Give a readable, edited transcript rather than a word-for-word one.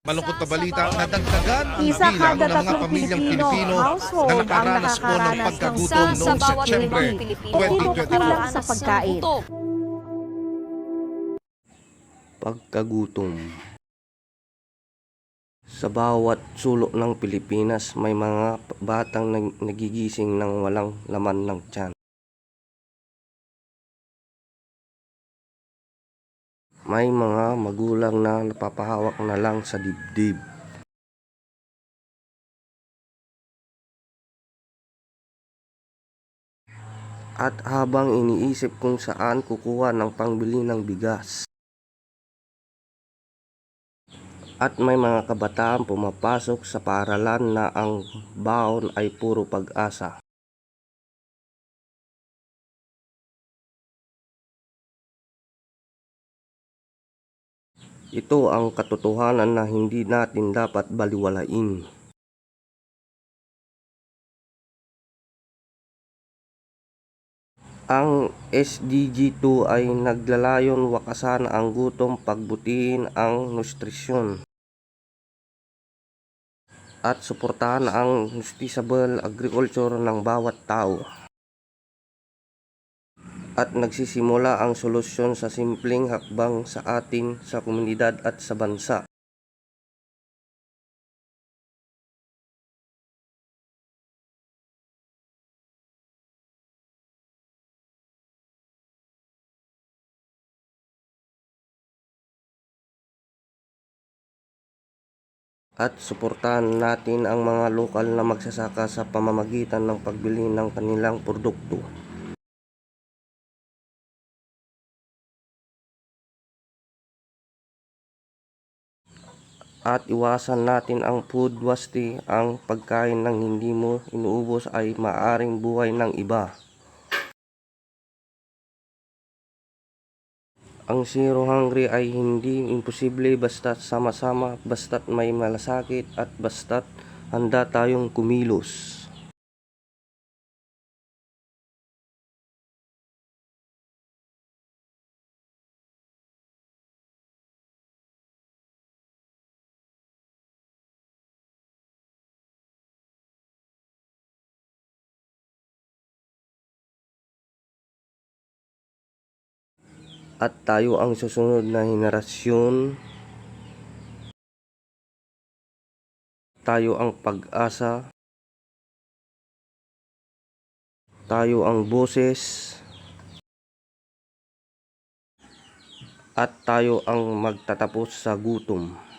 Malungkot na balita, nadagdagan ang Isa bilang kada ng mga tatlong pamilyang Pilipino Pilipino na household ang nakaranas po ng nakakaranas ng pagkagutom sa noong bawat Setyembre limang Pilipino 2021. kulang sa pagkain. Pagkagutom. Sa bawat sulok ng Pilipinas, may mga batang nagigising ng walang laman ng tiyan. May mga magulang na napapahawak na lang sa dibdib. At habang iniisip kung saan kukuha ng pangbili ng bigas. At may mga kabataan pumapasok sa paaralan na ang baon ay puro pag-asa. Ito ang katotohanan na hindi natin dapat baliwalain. Ang SDG 2 ay naglalayon wakasan ang gutom, pagbutihin ang nutrisyon, at suportahan ang sustainable agriculture ng bawat tao. At nagsisimula ang solusyon sa simpleng hakbang sa atin, sa komunidad at sa bansa. At suportahan natin ang mga lokal na magsasaka sa pamamagitan ng pagbili ng kanilang produkto. At iwasan natin ang food waste, ang pagkain ng hindi mo inuubos ay maaaring buhay ng iba. Ang zero hungry ay hindi imposible basta't sama-sama, basta't may malasakit at basta't handa tayong kumilos. At tayo ang susunod na henerasyon. Tayo ang pag-asa. Tayo ang boses. At tayo ang magtatapos sa gutom.